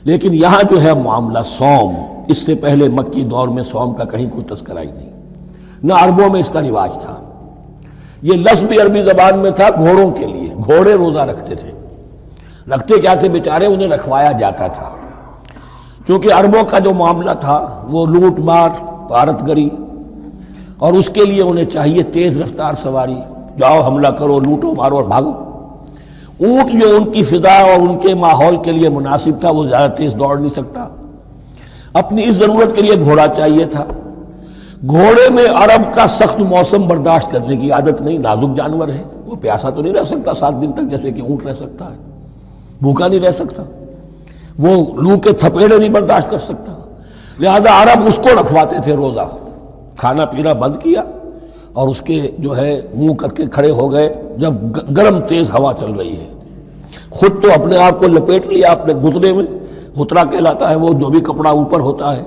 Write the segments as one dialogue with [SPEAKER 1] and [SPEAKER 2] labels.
[SPEAKER 1] لیکن یہاں جو ہے معاملہ صوم، اس سے پہلے مکی دور میں صوم کا کہیں کوئی تذکرہ ہی نہیں، نہ عربوں میں اس کا رواج تھا۔ یہ لفظ بھی عربی زبان میں تھا گھوڑوں کے لیے، گھوڑے روزہ رکھتے تھے۔ رکھتے کیا تھے بیچارے؟ انہیں رکھوایا جاتا تھا، کیونکہ عربوں کا جو معاملہ تھا وہ لوٹ مار، غارت گری، اور اس کے لیے انہیں چاہیے تیز رفتار سواری، جاؤ حملہ کرو، لوٹو مارو اور بھاگو۔ اونٹ جو ان کی فضا اور ان کے ماحول کے لیے مناسب تھا، وہ زیادہ تیز دوڑ نہیں سکتا، اپنی اس ضرورت کے لیے گھوڑا چاہیے تھا۔ گھوڑے میں عرب کا سخت موسم برداشت کرنے کی عادت نہیں، نازک جانور ہے، وہ پیاسا تو نہیں رہ سکتا 7 دن تک جیسے کہ اونٹ رہ سکتا ہے، بھوکا نہیں رہ سکتا، وہ لو کے تھپیڑے نہیں برداشت کر سکتا، لہذا عرب اس کو رکھواتے تھے روزہ۔ کھانا پینا بند کیا اور اس کے جو ہے منہ کر کے کھڑے ہو گئے جب گرم تیز ہوا چل رہی ہے، خود تو اپنے آپ کو لپیٹ لیا اپنے گھتنے میں، غترہ کہلاتا ہے وہ جو بھی کپڑا اوپر ہوتا ہے،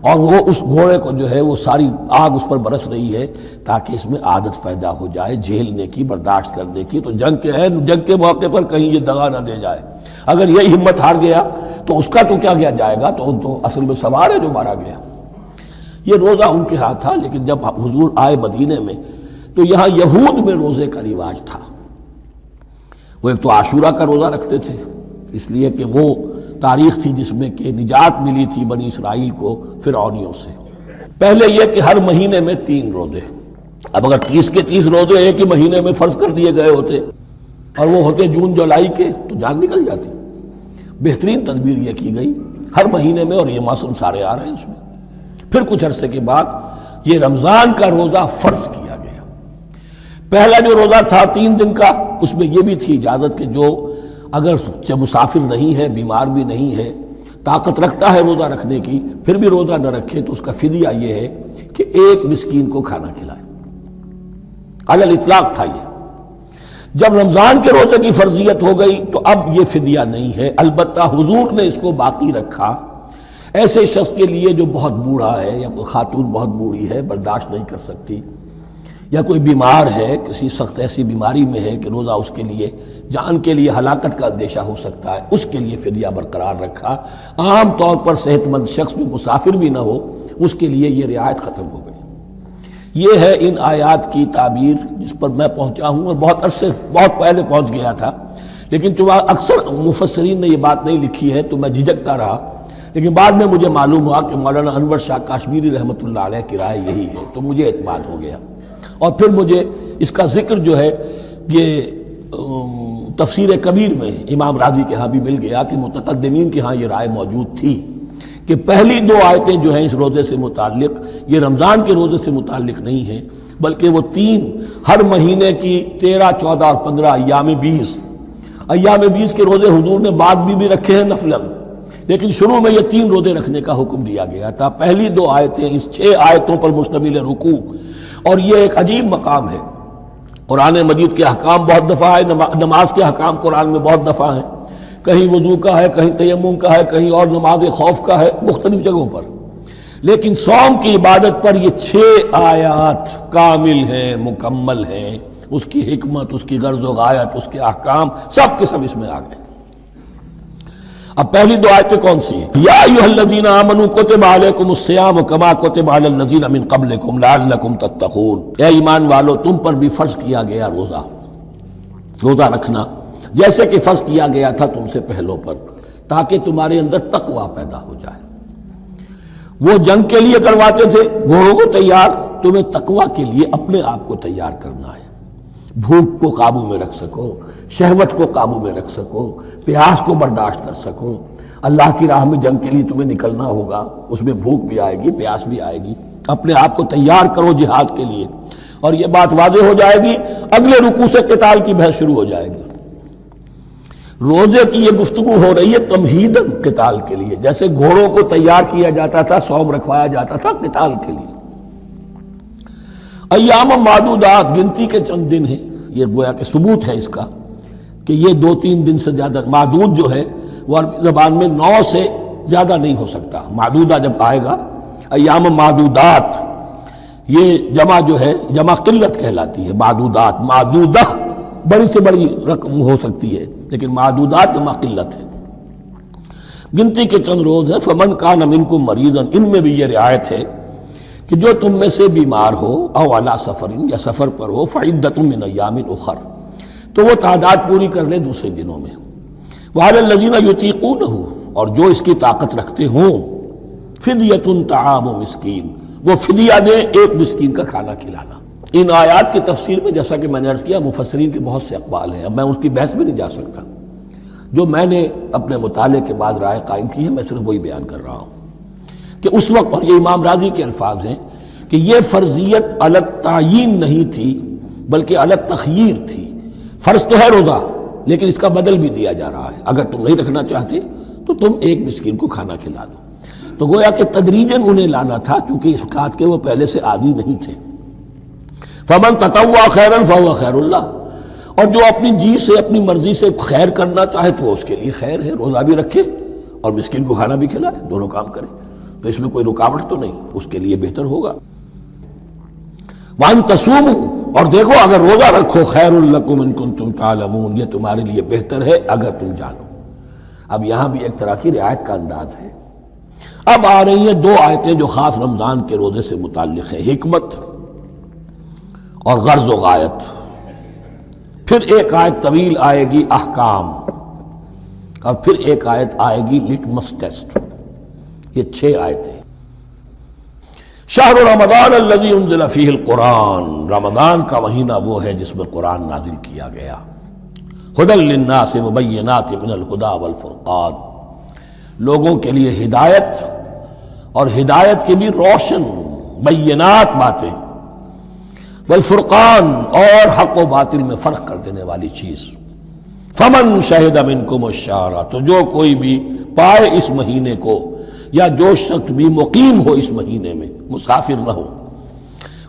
[SPEAKER 1] اور وہ اس گھوڑے کو جو ہے وہ ساری آگ اس پر برس رہی ہے تاکہ اس میں عادت پیدا ہو جائے جھیلنے کی، برداشت کرنے کی۔ تو جنگ کے موقع پر کہیں یہ دغا نہ دے جائے، اگر یہ ہمت ہار گیا تو اس کا تو کیا کیا جائے گا، تو اصل میں سوار ہے جو مارا گیا۔ یہ روزہ ان کے ہاتھ تھا، لیکن جب حضور آئے مدینے میں تو یہاں یہود میں روزے کا رواج تھا۔ وہ ایک تو عاشورہ کا روزہ رکھتے تھے، اس لیے کہ وہ تاریخ تھی جس میں کہ نجات ملی تھی بنی اسرائیل کو فرعونیوں سے۔ پہلے یہ کہ ہر مہینے میں 3 روزے، اب اگر 30 کے 30 روزے ایک ہی مہینے میں فرض کر دیے گئے ہوتے اور وہ ہوتے جون جولائی کے تو جان نکل جاتی۔ بہترین تدبیر یہ کی گئی ہر مہینے میں، اور یہ موسم سارے آ رہے ہیں اس میں۔ پھر کچھ عرصے کے بعد یہ رمضان کا روزہ فرض کیا گیا۔ پہلا جو روزہ تھا 3 دن کا، اس میں یہ بھی تھی اجازت کہ جو اگر مسافر نہیں ہے، بیمار بھی نہیں ہے، طاقت رکھتا ہے روزہ رکھنے کی، پھر بھی روزہ نہ رکھے تو اس کا فدیہ یہ ہے کہ 1 مسکین کو کھانا کھلائے۔ علی الاطلاق تھا یہ۔ جب رمضان کے روزے کی فرضیت ہو گئی تو اب یہ فدیہ نہیں ہے، البتہ حضور نے اس کو باقی رکھا ایسے شخص کے لیے جو بہت بوڑھا ہے، یا کوئی خاتون بہت بوڑھی ہے برداشت نہیں کر سکتی، یا کوئی بیمار ہے، کسی سخت ایسی بیماری میں ہے کہ روزہ اس کے لیے جان کے لیے ہلاکت کا اندیشہ ہو سکتا ہے، اس کے لیے فدیہ برقرار رکھا۔ عام طور پر صحت مند شخص جو مسافر بھی نہ ہو اس کے لیے یہ رعایت ختم ہو گئی۔ یہ ہے ان آیات کی تعبیر جس پر میں پہنچا ہوں، اور بہت عرصے بہت پہلے پہنچ گیا تھا، لیکن چونکہ اکثر مفسرین نے یہ بات نہیں لکھی ہے تو میں جھجکتا رہا، لیکن بعد میں مجھے معلوم ہوا کہ مولانا انور شاہ کاشمیری رحمۃ اللہ علیہ کی رائے یہی ہے، تو مجھے اعتماد ہو گیا، اور پھر مجھے اس کا ذکر جو ہے یہ تفسیر کبیر میں امام راضی کے ہاں بھی مل گیا کہ متقدمین کے ہاں یہ رائے موجود تھی کہ پہلی 2 آیتیں جو ہیں اس روزے سے متعلق یہ رمضان کے روزے سے متعلق نہیں ہیں، بلکہ وہ 3 ہر مہینے کی 13، 14 اور 15 ایام 20 کے روزے حضور نے بعد بھی رکھے ہیں نفلاً، لیکن شروع میں یہ 3 روزے رکھنے کا حکم دیا گیا تھا۔ پہلی 2 آیتیں اس 6 آیتوں پر مشتمل رکوع، اور یہ ایک عجیب مقام ہے۔ قرآن مجید کے احکام بہت دفعہ ہے، نماز کے احکام قرآن میں بہت دفعہ ہیں، کہیں وضو کا ہے، کہیں تیمم کا ہے، کہیں اور نماز خوف کا ہے، مختلف جگہوں پر، لیکن صوم کی عبادت پر یہ 6 آیات کامل ہیں، مکمل ہیں، اس کی حکمت، اس کی غرض و غایت، اس کے احکام سب کے سب اس میں آ گئے۔ اب پہلی 2 آیتیں کون سی ہیں؟ یا ایھا الذین آمنوا کتب علیکم الصیام کما کتب علی الذین من قبلکم لعلکم تتقون، اے ایمان والو تم پر بھی فرض کیا گیا روزہ رکھنا جیسے کہ فرض کیا گیا تھا تم سے پہلوں پر، تاکہ تمہارے اندر تقوی پیدا ہو جائے۔ وہ جنگ کے لیے کرواتے تھے گھوڑوں کو تیار، تمہیں تقوی کے لیے اپنے آپ کو تیار کرنا ہے، بھوک کو قابو میں رکھ سکو، شہوت کو قابو میں رکھ سکو، پیاس کو برداشت کر سکو۔ اللہ کی راہ میں جنگ کے لیے تمہیں نکلنا ہوگا، اس میں بھوک بھی آئے گی، پیاس بھی آئے گی، اپنے آپ کو تیار کرو جہاد کے لیے۔ اور یہ بات واضح ہو جائے گی، اگلے رکوع سے قتال کی بحث شروع ہو جائے گی۔ روزے کی یہ گفتگو ہو رہی ہے تمہیداً قتال کے لیے، جیسے گھوڑوں کو تیار کیا جاتا تھا، صوم رکھوایا جاتا تھا قتال کے لیے۔ ایام معدودات، گنتی کے چند دن ہیں، یہ گویا کہ ثبوت ہے اس کا کہ یہ 2-3 دن سے زیادہ، معدود جو ہے وہ عربی زبان میں 9 سے زیادہ نہیں ہو سکتا۔ معدودہ جب آئے گا، ایام معدودات، یہ جمع جو ہے جمع قلت کہلاتی ہے۔ معدودات، معدودہ بڑی سے بڑی رقم ہو سکتی ہے، لیکن معدودات جمع قلت ہے۔ گنتی کے چند روز ہیں. فمن کان منکم مریضا، ان میں بھی یہ رعایت ہے کہ جو تم میں سے بیمار ہو او علی سفر، یا سفر پر ہو، فعدۃ من ایام اخر، تو وہ تعداد پوری کر لے دوسرے دنوں میں. وعلی الذین یطیقونہ، اور جو اس کی طاقت رکھتے ہوں، فدیۃ طعام مسکین، وہ فدیہ دیں ایک مسکین کا کھانا کھلانا. ان آیات کی تفسیر میں جیسا کہ میں نے عرض کیا مفسرین کے بہت سے اقوال ہیں، اب میں اس کی بحث میں نہیں جا سکتا. جو میں نے اپنے مطالعے کے بعد رائے قائم کی ہے میں صرف وہی بیان کر رہا ہوں کہ اس وقت، اور یہ امام راضی کے الفاظ ہیں کہ یہ فرضیت الگ تعیین نہیں تھی بلکہ الگ تخییر تھی. فرض تو ہے روزہ، لیکن اس کا بدل بھی دیا جا رہا ہے. اگر تم نہیں رکھنا چاہتے تو تم ایک مسکین کو کھانا کھلا دو. تو گویا کہ تدریجاً انہیں لانا تھا، چونکہ اس بات کے وہ پہلے سے عادی نہیں تھے. فمن تطوع خیرا فهو خیر اللہ، اور جو اپنی جی سے اپنی مرضی سے خیر کرنا چاہے تو اس کے لیے خیر ہے. روزہ بھی رکھے اور مسکین کو کھانا بھی کھلائے، دونوں کام کرے تو اس میں کوئی رکاوٹ تو نہیں، اس کے لیے بہتر ہوگا. وَأَن تَصُومُوا، اور دیکھو اگر روزہ رکھو، خیر لکم ان کنتم تعلمون، یہ تمہارے لیے بہتر ہے اگر تم جانو. اب یہاں بھی ایک طرح کی رعایت کا انداز ہے. اب آ رہی ہیں دو آیتیں جو خاص رمضان کے روزے سے متعلق ہیں، حکمت اور غرض و غایت. پھر ایک آیت طویل آئے گی احکام، اور پھر ایک آیت آئے گی لٹمس ٹیسٹ. یہ 6 آیتیں. شہر رمضان الذی انزل فیہ القرآن، رمضان کا مہینہ وہ ہے جس میں قرآن نازل کیا گیا. ھدی للناس وبینات من الھدی والفرقان، لوگوں کے لیے ہدایت، اور ہدایت کی بھی روشن بینات باتیں، والفرقان، اور حق و باطل میں فرق کر دینے والی چیز. فمن شہد منکم الشہر، تو جو کوئی بھی پائے اس مہینے کو، یا جو شخص بھی مقیم ہو اس مہینے میں، مسافر نہ ہو،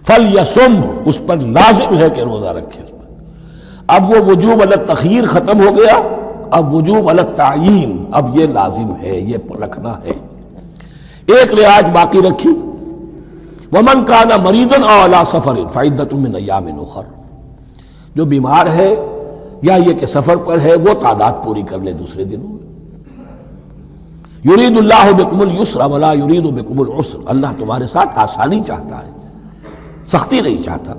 [SPEAKER 1] فلیصم، اس پر لازم ہے کہ روزہ رکھے. اب وہ وجوب علی التخییر ختم ہو گیا، اب وجوب علی التعیین، اب یہ لازم ہے، یہ رکھنا ہے. ایک رعایت باقی رکھی، ومن کان مریضا او علی سفر فعدۃ من ایام اخر، جو بیمار ہے یا یہ کہ سفر پر ہے وہ تعداد پوری کر لے دوسرے دنوں میں. یرید اللہ بکم الیسر ولا یرید بکم العسر، اللہ تمہارے ساتھ آسانی چاہتا ہے، سختی نہیں چاہتا.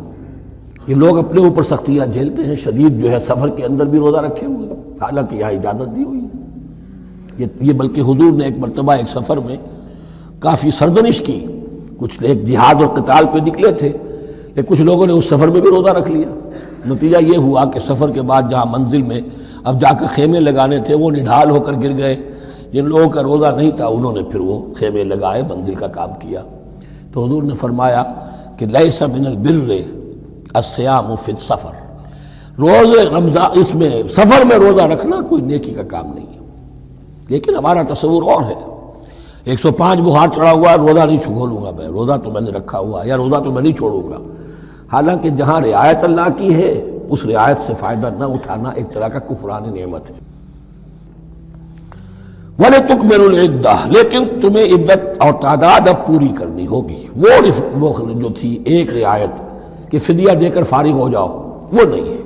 [SPEAKER 1] یہ لوگ اپنے اوپر سختیاں جھیلتے ہیں، شدید جو ہے سفر کے اندر بھی روزہ رکھے ہوئے، حالانکہ یہاں اجازت دی ہوئی ہے. یہ بلکہ حضور نے ایک مرتبہ ایک سفر میں کافی سرزنش کی. کچھ ایک جہاد اور قتال پہ نکلے تھے، لیکن کچھ لوگوں نے اس سفر میں بھی روزہ رکھ لیا. نتیجہ یہ ہوا کہ سفر کے بعد جہاں منزل میں اب جا کر خیمے لگانے تھے وہ نڈھال ہو کر گر گئے. جن لوگوں کا روزہ نہیں تھا انہوں نے پھر وہ خیمے لگائے، منزل کا کام کیا. تو حضور نے فرمایا کہ لیس من البر الصیام فی السفر، روزے رمضان اس میں سفر میں روزہ رکھنا کوئی نیکی کا کام نہیں ہے. لیکن ہمارا تصور اور ہے، 105 بخار چڑھا ہوا ہے، روزہ نہیں کھولوں گا میں، روزہ تو میں نے رکھا ہوا ہے، یا روزہ تو میں نہیں چھوڑوں گا. حالانکہ جہاں رعایت اللہ کی ہے اس رعایت سے فائدہ نہ اٹھانا ایک طرح کا کفران نعمت ہے. وَلِتُكْمِلُوا الْعِدَّةَ، لیکن تمہیں عدت اور تعداد اب پوری کرنی ہوگی. وہ جو تھی ایک رعایت کہ فدیہ دے کر فارغ ہو جاؤ، وہ نہیں ہے.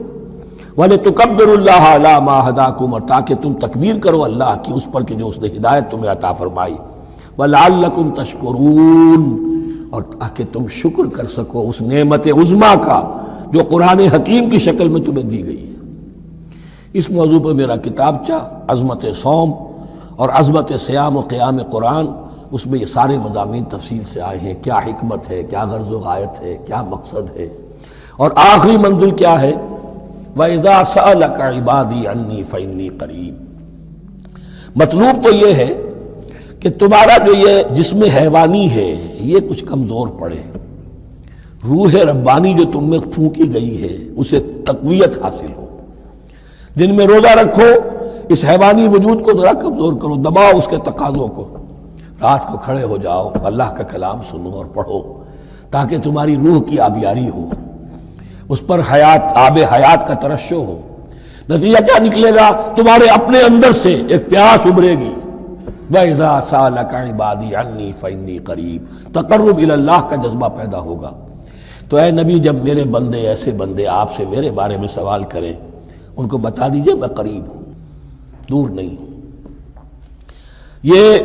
[SPEAKER 1] وَلِتُكَبِّرُوا اللَّهَ عَلَىٰ مَا هَدَاكُمْ، اور تاکہ تم تکبیر کرو اللہ کی اس پر کہ جو اس نے ہدایت تمہیں عطا فرمائی. وَلَعَلَّكُمْ تَشْكُرُونَ، اور تاکہ تم شکر کر سکو اس نعمت عظمیٰ کا جو قرآن حکیم کی شکل میں تمہیں دی گئی ہے. اس موضوع پر میرا کتابچہ عظمت صوم اور عظمت صیام و قیام قرآن، اس میں یہ سارے مضامین تفصیل سے آئے ہیں. کیا حکمت ہے، کیا غرض و غایت ہے، کیا مقصد ہے، اور آخری منزل کیا ہے، وَإِذَا سَأَلَكَ عِبَادِي عَنِّي فَإِنِّي قَرِيبٌ. مطلوب تو یہ ہے کہ تمہارا جو یہ جسم حیوانی ہے یہ کچھ کمزور پڑے، روح ربانی جو تم میں پھونکی گئی ہے اسے تقویت حاصل ہو. دن میں روزہ رکھو، اس حیوانی وجود کو ذرا کمزور کرو، دباؤ اس کے تقاضوں کو. رات کو کھڑے ہو جاؤ، اللہ کا کلام سنو اور پڑھو تاکہ تمہاری روح کی آبیاری ہو، اس پر حیات، آب حیات کا ترشح ہو. نتیجہ کیا نکلے گا، تمہارے اپنے اندر سے ایک پیاس ابھرے گی. وَإِذَا سَأَلَكَ عِبَادِي عَنِّي فَإِنِّي قَرِيبٌ، تقرب الی اللہ کا جذبہ پیدا ہوگا. تو اے نبی، جب میرے بندے، ایسے بندے آپ سے میرے بارے میں سوال کریں، ان کو بتا دیجئے میں قریب ہوں، دور نہیں ہوں. یہ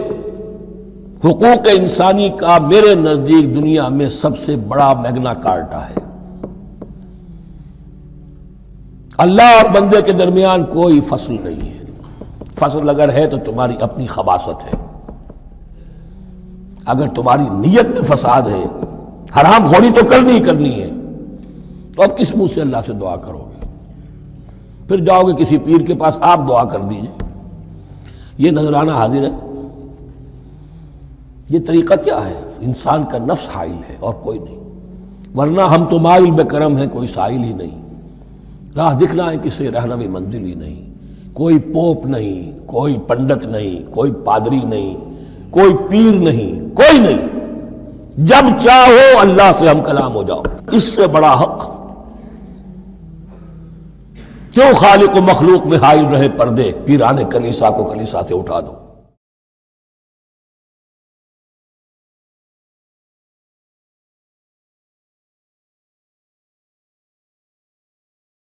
[SPEAKER 1] حقوق انسانی کا میرے نزدیک دنیا میں سب سے بڑا میگنا کارٹا ہے۔ اللہ اور بندے کے درمیان کوئی فصل نہیں ہے، فصل اگر ہے تو تمہاری اپنی خباثت ہے۔ اگر تمہاری نیت میں فساد ہے، حرام خوری تو کرنی ہی کرنی ہے، تو اب کس منہ سے اللہ سے دعا کرو گے؟ پھر جاؤ گے کسی پیر کے پاس، آپ دعا کر دیجئے۔ یہ نذرانہ حاضر ہے، یہ طریقہ کیا ہے؟ انسان کا نفس حائل ہے اور کوئی نہیں، ورنہ ہم تو مائل بے کرم ہیں، کوئی سائل ہی نہیں، راہ دکھنا ہے کسی رہنوی منزل ہی نہیں، کوئی پوپ نہیں، کوئی پنڈت نہیں، کوئی پادری نہیں، کوئی پیر نہیں، کوئی نہیں، جب چاہو اللہ سے ہم کلام ہو جاؤ۔ اس سے بڑا حق کیوں خالق و مخلوق میں حائل رہے پردے؟ پیران کلیسا کو کلیسا سے اٹھا دو۔